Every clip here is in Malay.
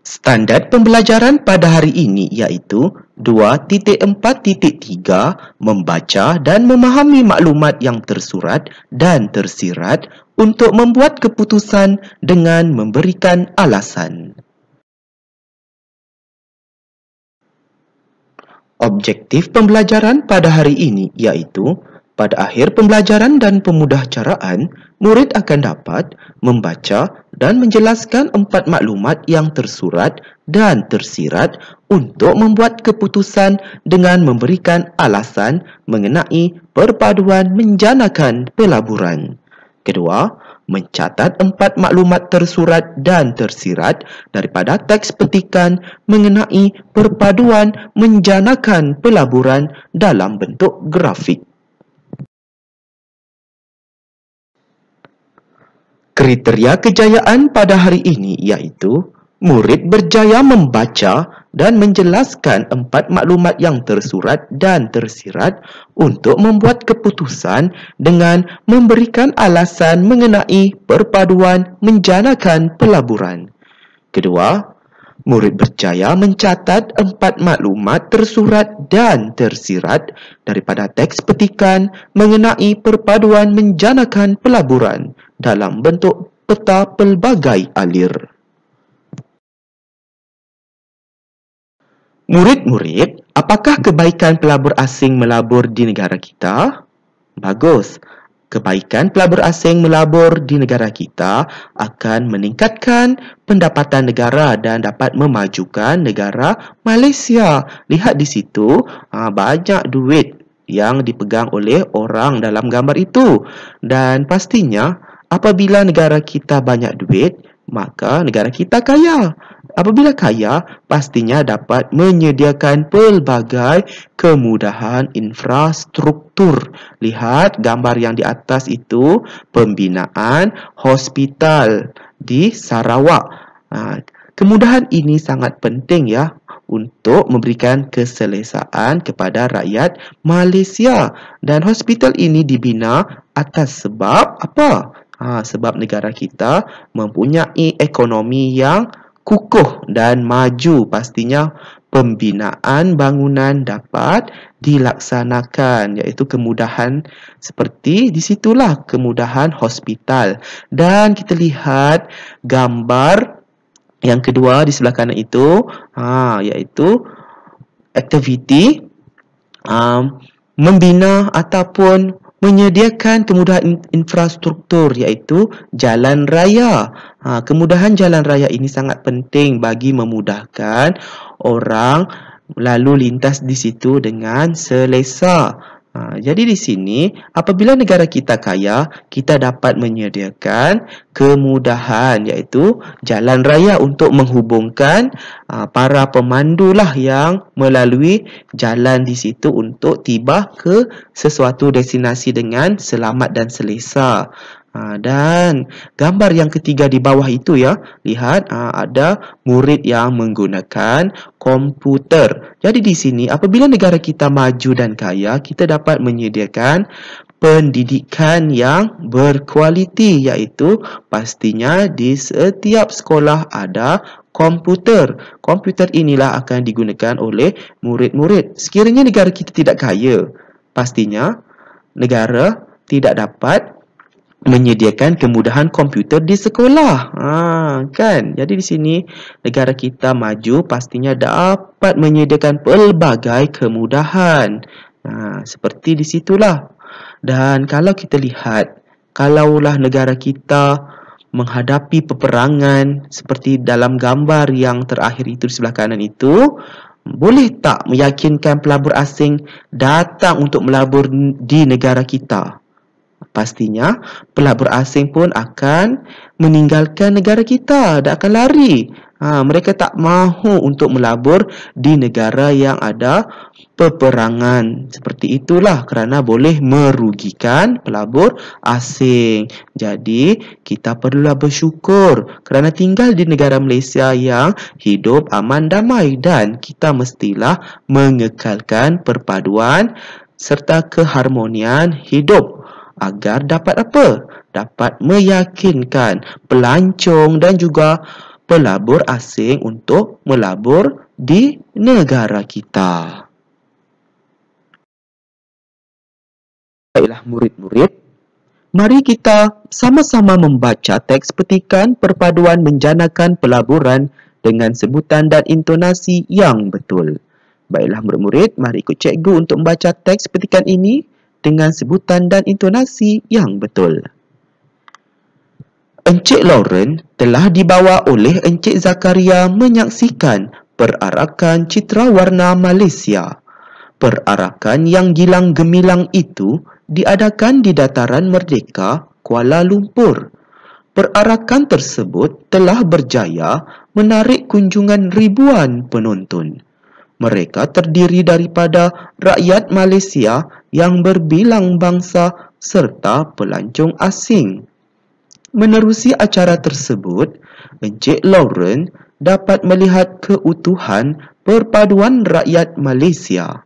Standard pembelajaran pada hari ini iaitu 2.4.3 membaca dan memahami maklumat yang tersurat dan tersirat untuk membuat keputusan dengan memberikan alasan. Objektif pembelajaran pada hari ini iaitu pada akhir pembelajaran dan pemudahcaraan, murid akan dapat membaca dan menjelaskan 4 maklumat yang tersurat dan tersirat untuk membuat keputusan dengan memberikan alasan mengenai perpaduan menjanakan pelaburan. Kedua, mencatat 4 maklumat tersurat dan tersirat daripada teks petikan mengenai perpaduan menjanakan pelaburan dalam bentuk grafik. Kriteria kejayaan pada hari ini iaitu murid berjaya membaca dan menjelaskan 4 maklumat yang tersurat dan tersirat untuk membuat keputusan dengan memberikan alasan mengenai perpaduan menjanakan pelaburan. Kedua, murid berjaya mencatat 4 maklumat tersurat dan tersirat daripada teks petikan mengenai perpaduan menjanakan pelaburan dalam bentuk peta pelbagai alir. Murid-murid, apakah kebaikan pelabur asing melabur di negara kita? Bagus. Kebaikan pelabur asing melabur di negara kita akan meningkatkan pendapatan negara dan dapat memajukan negara Malaysia. Lihat di situ, banyak duit yang dipegang oleh orang dalam gambar itu. Dan pastinya, apabila negara kita banyak duit, maka negara kita kaya. Apabila kaya, pastinya dapat menyediakan pelbagai kemudahan infrastruktur. Lihat gambar yang di atas itu, pembinaan hospital di Sarawak. Kemudahan ini sangat penting ya untuk memberikan keselesaan kepada rakyat Malaysia. Dan hospital ini dibina atas sebab apa? Sebab negara kita mempunyai ekonomi yang kukuh dan maju. Pastinya pembinaan bangunan dapat dilaksanakan, iaitu kemudahan seperti di situlah kemudahan hospital. Dan kita lihat gambar yang kedua di sebelah kanan itu, iaitu aktiviti membina ataupun menyediakan kemudahan infrastruktur iaitu jalan raya. Kemudahan jalan raya ini sangat penting bagi memudahkan orang lalu lintas di situ dengan selesa. Jadi di sini, apabila negara kita kaya, kita dapat menyediakan kemudahan iaitu jalan raya untuk menghubungkan para pemandu lah yang melalui jalan di situ untuk tiba ke sesuatu destinasi dengan selamat dan selesa. Dan gambar yang ketiga di bawah itu ya, lihat ada murid yang menggunakan komputer. Jadi di sini apabila negara kita maju dan kaya, kita dapat menyediakan pendidikan yang berkualiti, iaitu pastinya di setiap sekolah ada komputer. Komputer inilah akan digunakan oleh murid-murid. Sekiranya negara kita tidak kaya, pastinya negara tidak dapat menyediakan kemudahan komputer di sekolah. Kan? Jadi di sini negara kita maju pastinya dapat menyediakan pelbagai kemudahan. Seperti di situlah. Dan kalau kita lihat, kalaulah negara kita menghadapi peperangan seperti dalam gambar yang terakhir itu di sebelah kanan itu, boleh tak meyakinkan pelabur asing datang untuk melabur di negara kita? Pastinya pelabur asing pun akan meninggalkan negara kita dan akan lari. Mereka tak mahu untuk melabur di negara yang ada peperangan. Seperti itulah kerana boleh merugikan pelabur asing. Jadi kita perlulah bersyukur kerana tinggal di negara Malaysia yang hidup aman damai, dan kita mestilah mengekalkan perpaduan serta keharmonian hidup agar dapat apa? Dapat meyakinkan pelancong dan juga pelabur asing untuk melabur di negara kita. Baiklah murid-murid, mari kita sama-sama membaca teks petikan perpaduan menjanakan pelaburan dengan sebutan dan intonasi yang betul. Baiklah murid-murid, mari ikut cikgu untuk membaca teks petikan ini dengan sebutan dan intonasi yang betul. Encik Lauren telah dibawa oleh Encik Zakaria menyaksikan perarakan citra warna Malaysia. Perarakan yang gilang gemilang itu diadakan di Dataran Merdeka, Kuala Lumpur. Perarakan tersebut telah berjaya menarik kunjungan ribuan penonton. Mereka terdiri daripada rakyat Malaysia yang berbilang bangsa serta pelancong asing. Menerusi acara tersebut, Encik Lauren dapat melihat keutuhan perpaduan rakyat Malaysia.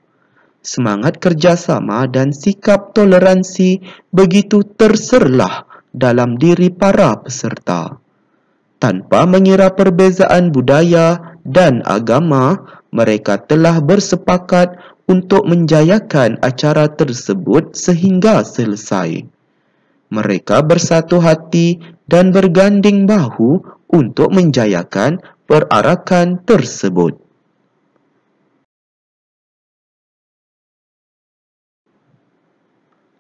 Semangat kerjasama dan sikap toleransi begitu terserlah dalam diri para peserta. Tanpa mengira perbezaan budaya dan agama, mereka telah bersepakat untuk menjayakan acara tersebut sehingga selesai. Mereka bersatu hati dan berganding bahu untuk menjayakan perarakan tersebut.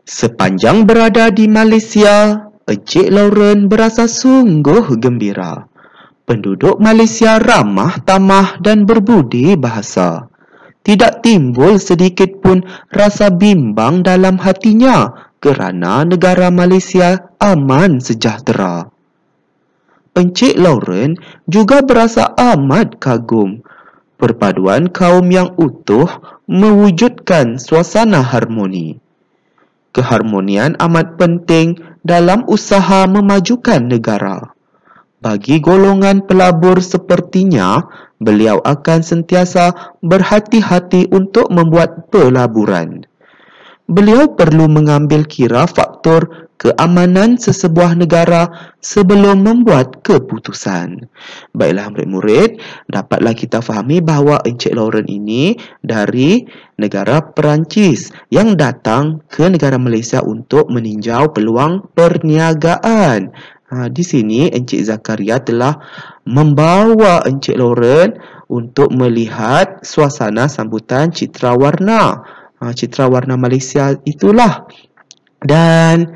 Sepanjang berada di Malaysia, Encik Lauren berasa sungguh gembira. Penduduk Malaysia ramah tamah dan berbudi bahasa. Tidak timbul sedikit pun rasa bimbang dalam hatinya kerana negara Malaysia aman sejahtera. Encik Lauren juga berasa amat kagum. Perpaduan kaum yang utuh mewujudkan suasana harmoni. Keharmonian amat penting dalam usaha memajukan negara. Bagi golongan pelabur sepertinya, beliau akan sentiasa berhati-hati untuk membuat pelaburan. Beliau perlu mengambil kira faktor keamanan sesebuah negara sebelum membuat keputusan. Baiklah murid-murid, dapatlah kita fahami bahawa Encik Lauren ini dari negara Perancis yang datang ke negara Malaysia untuk meninjau peluang perniagaan. Di sini Encik Zakaria telah membawa Encik Lauren untuk melihat suasana sambutan citra warna. Citra warna Malaysia itulah. Dan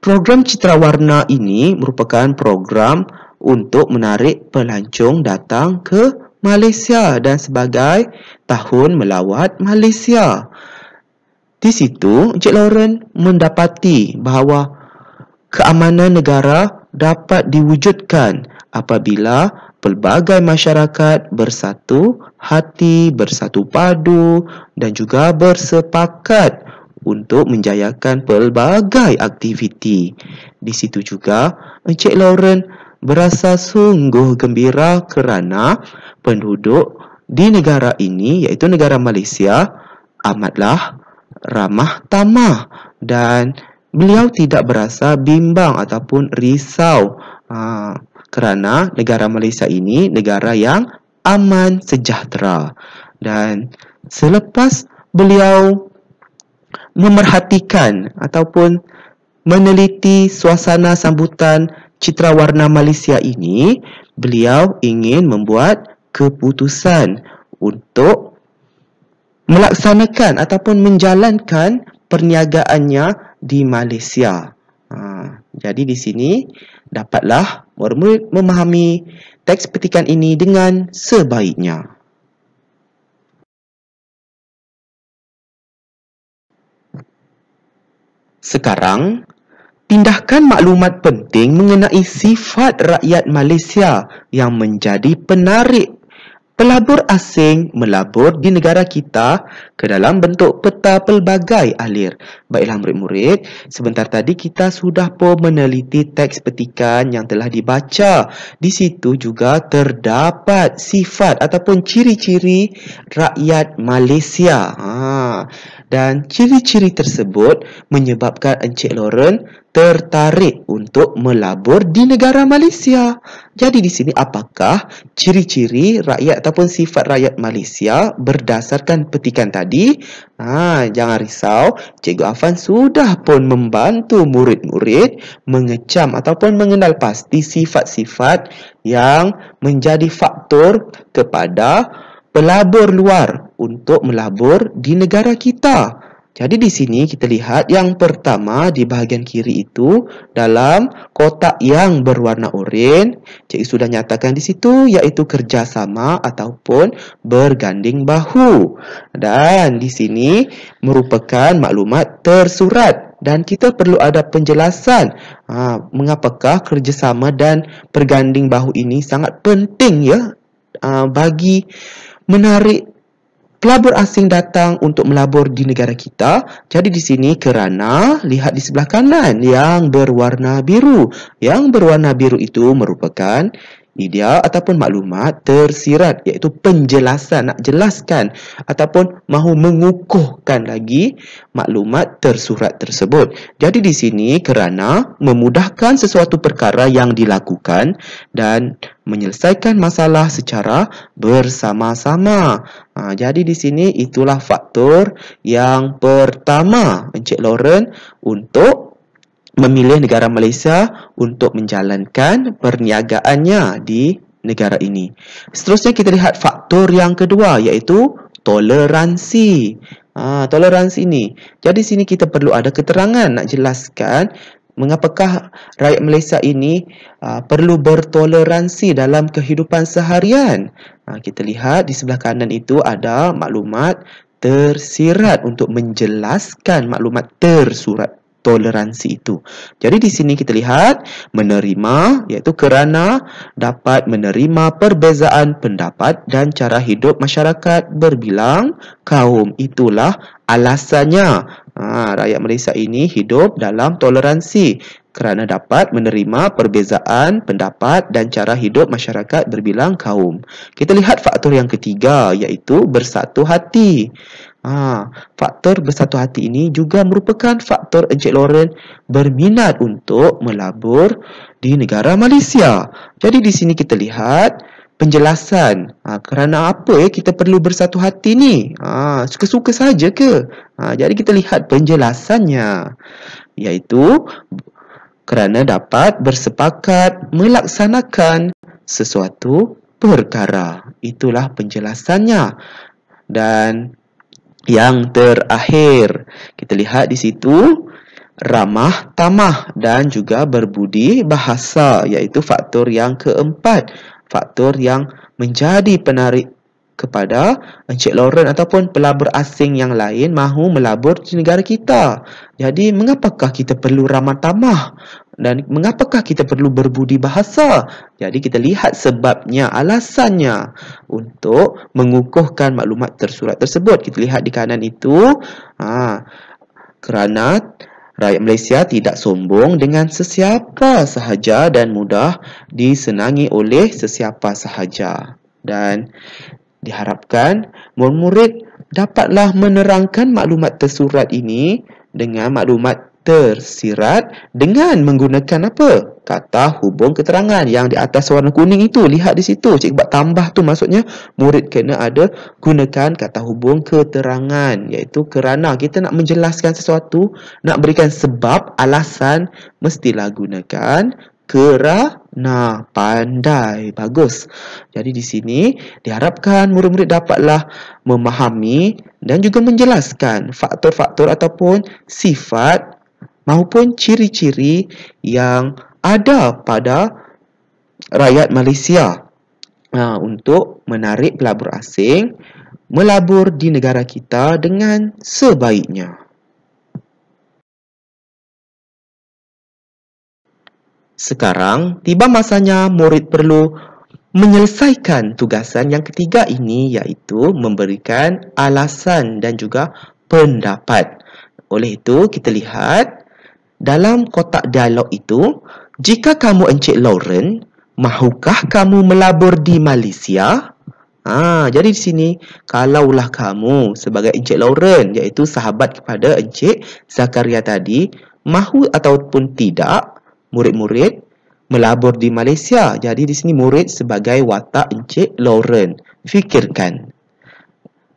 program citra warna ini merupakan program untuk menarik pelancong datang ke Malaysia dan sebagai tahun melawat Malaysia. Di situ Encik Lauren mendapati bahawa keamanan negara dapat diwujudkan apabila pelbagai masyarakat bersatu hati, bersatu padu dan juga bersepakat untuk menjayakan pelbagai aktiviti. Di situ juga Encik Lauren berasa sungguh gembira kerana penduduk di negara ini, iaitu negara Malaysia, amatlah ramah tamah dan beliau tidak berasa bimbang ataupun risau kerana negara Malaysia ini negara yang aman sejahtera. Dan selepas beliau memerhatikan ataupun meneliti suasana sambutan citra warna Malaysia ini, beliau ingin membuat keputusan untuk melaksanakan ataupun menjalankan perniagaannya di Malaysia. Jadi di sini dapatlah murid-murid memahami teks petikan ini dengan sebaiknya. Sekarang, pindahkan maklumat penting mengenai sifat rakyat Malaysia yang menjadi penarik pelabur asing melabur di negara kita ke dalam bentuk peta pelbagai alir. Baiklah murid-murid, sebentar tadi kita sudah pun meneliti teks petikan yang telah dibaca. Di situ juga terdapat sifat ataupun ciri-ciri rakyat Malaysia. Dan ciri-ciri tersebut menyebabkan Encik Lauren tertarik untuk melabur di negara Malaysia. Jadi di sini apakah ciri-ciri rakyat ataupun sifat rakyat Malaysia berdasarkan petikan tadi? Jangan risau, Cikgu Afan sudah pun membantu murid-murid mengecam ataupun mengenal pasti sifat-sifat yang menjadi faktor kepada pelabur luar untuk melabur di negara kita. Jadi di sini kita lihat yang pertama di bahagian kiri itu dalam kotak yang berwarna oranye, cikgu sudah nyatakan di situ iaitu kerjasama ataupun berganding bahu. Dan di sini merupakan maklumat tersurat dan kita perlu ada penjelasan mengapakah kerjasama dan berganding bahu ini sangat penting ya bagi menarik pelabur asing datang untuk melabur di negara kita. Jadi di sini kerana lihat di sebelah kanan yang berwarna biru. Yang berwarna biru itu merupakan idea ataupun maklumat tersirat, iaitu penjelasan, nak jelaskan ataupun mahu mengukuhkan lagi maklumat tersurat tersebut. Jadi di sini kerana memudahkan sesuatu perkara yang dilakukan dan menyelesaikan masalah secara bersama-sama. Jadi di sini itulah faktor yang pertama Encik Lauren untuk memilih negara Malaysia untuk menjalankan perniagaannya di negara ini. Seterusnya kita lihat faktor yang kedua iaitu toleransi. Toleransi ini. Jadi sini kita perlu ada keterangan nak jelaskan mengapakah rakyat Malaysia ini perlu bertoleransi dalam kehidupan seharian. Kita lihat di sebelah kanan itu ada maklumat tersirat untuk menjelaskan maklumat tersurat toleransi itu. Jadi di sini kita lihat menerima iaitu kerana dapat menerima perbezaan pendapat dan cara hidup masyarakat berbilang kaum. Itulah alasannya rakyat Malaysia ini hidup dalam toleransi kerana dapat menerima perbezaan pendapat dan cara hidup masyarakat berbilang kaum. Kita lihat faktor yang ketiga iaitu bersatu hati. Faktor bersatu hati ini juga merupakan faktor Encik Lauren berminat untuk melabur di negara Malaysia. Jadi di sini kita lihat penjelasan kerana apa kita perlu bersatu hati ni. Suka-suka saja ke? Jadi kita lihat penjelasannya iaitu kerana dapat bersepakat melaksanakan sesuatu perkara. Itulah penjelasannya. Dan yang terakhir, kita lihat di situ ramah tamah dan juga berbudi bahasa, iaitu faktor yang keempat. Faktor yang menjadi penarik kepada Encik Lauren ataupun pelabur asing yang lain mahu melabur di negara kita. Jadi, mengapakah kita perlu ramah tamah? Dan mengapakah kita perlu berbudi bahasa? Jadi kita lihat sebabnya, alasannya untuk mengukuhkan maklumat tersurat tersebut. Kita lihat di kanan itu, kerana rakyat Malaysia tidak sombong dengan sesiapa sahaja dan mudah disenangi oleh sesiapa sahaja. Dan diharapkan murid-murid dapatlah menerangkan maklumat tersurat ini dengan maklumat tersirat dengan menggunakan apa? Kata hubung keterangan yang di atas warna kuning itu. Lihat di situ. Cikgu buat tambah tu, maksudnya murid kena ada gunakan kata hubung keterangan, iaitu kerana kita nak menjelaskan sesuatu, nak berikan sebab, alasan, mestilah gunakan kerana. Pandai, bagus. Jadi di sini diharapkan murid-murid dapatlah memahami dan juga menjelaskan faktor-faktor ataupun sifat maupun ciri-ciri yang ada pada rakyat Malaysia untuk menarik pelabur asing melabur di negara kita dengan sebaiknya. Sekarang tiba masanya murid perlu menyelesaikan tugasan yang ketiga ini, iaitu memberikan alasan dan juga pendapat. Oleh itu, kita lihat dalam kotak dialog itu, jika kamu Encik Lauren, mahukah kamu melabur di Malaysia? Jadi di sini, kalaulah kamu sebagai Encik Lauren, iaitu sahabat kepada Encik Zakaria tadi, mahu ataupun tidak murid-murid melabur di Malaysia. Jadi di sini murid sebagai watak Encik Lauren. Fikirkan.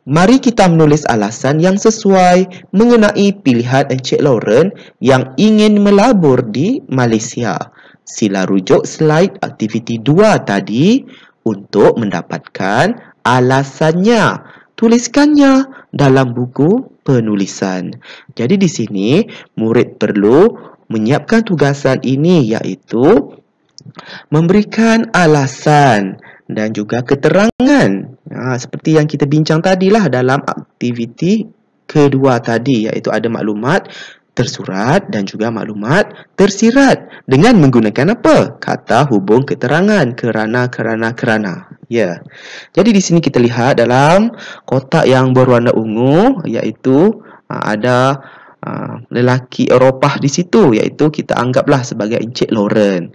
Mari kita menulis alasan yang sesuai mengenai pilihan Encik Lauren yang ingin melabur di Malaysia. Sila rujuk slide aktiviti 2 tadi untuk mendapatkan alasannya. Tuliskannya dalam buku penulisan. Jadi di sini murid perlu menyiapkan tugasan ini, iaitu memberikan alasan dan juga keterangan. Seperti yang kita bincang tadilah dalam aktiviti kedua tadi, iaitu ada maklumat tersurat dan juga maklumat tersirat dengan menggunakan apa? Kata hubung keterangan, kerana. Ya. Jadi di sini kita lihat dalam kotak yang berwarna ungu, iaitu ada lelaki Eropah di situ, iaitu kita anggaplah sebagai Encik Lauren.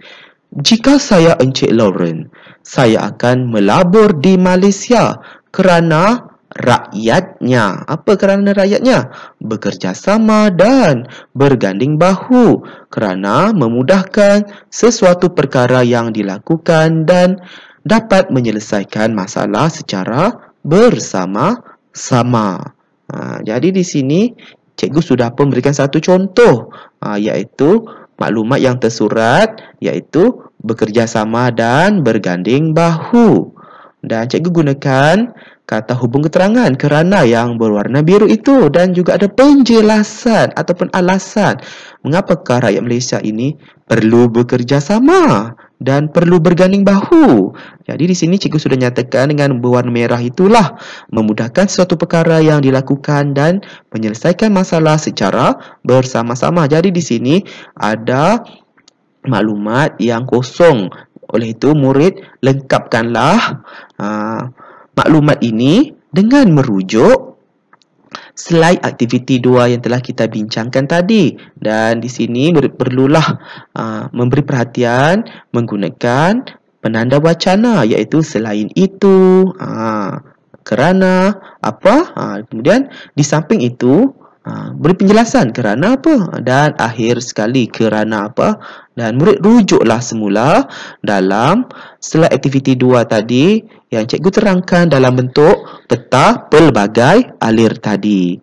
Jika saya Encik Lauren, saya akan melabur di Malaysia kerana rakyatnya. Apa kerana rakyatnya? Bekerjasama dan berganding bahu kerana memudahkan sesuatu perkara yang dilakukan dan dapat menyelesaikan masalah secara bersama-sama. Jadi di sini cikgu sudah memberikan satu contoh, iaitu maklumat yang tersurat, iaitu bekerjasama dan berganding bahu. Dan cikgu gunakan kata hubung keterangan kerana yang berwarna biru itu, dan juga ada penjelasan ataupun alasan mengapakah rakyat Malaysia ini perlu bekerjasama dan perlu berganding bahu. Jadi di sini cikgu sudah nyatakan dengan berwarna merah itulah memudahkan suatu perkara yang dilakukan dan menyelesaikan masalah secara bersama-sama. Jadi di sini ada maklumat yang kosong. Oleh itu murid lengkapkanlah maklumat ini dengan merujuk slide aktiviti 2 yang telah kita bincangkan tadi. Dan di sini murid perlulah memberi perhatian menggunakan penanda wacana, iaitu selain itu, kerana apa, kemudian di samping itu beri penjelasan kerana apa, dan akhir sekali kerana apa. Dan murid rujuklah semula dalam slide aktiviti 2 tadi yang cikgu terangkan dalam bentuk peta pelbagai alir tadi.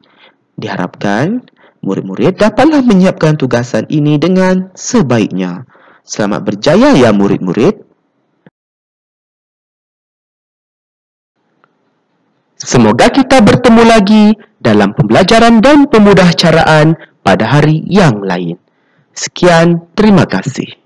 Diharapkan murid-murid dapatlah menyiapkan tugasan ini dengan sebaiknya. Selamat berjaya ya murid-murid. Semoga kita bertemu lagi dalam pembelajaran dan pemudahcaraan pada hari yang lain. Sekian, terima kasih.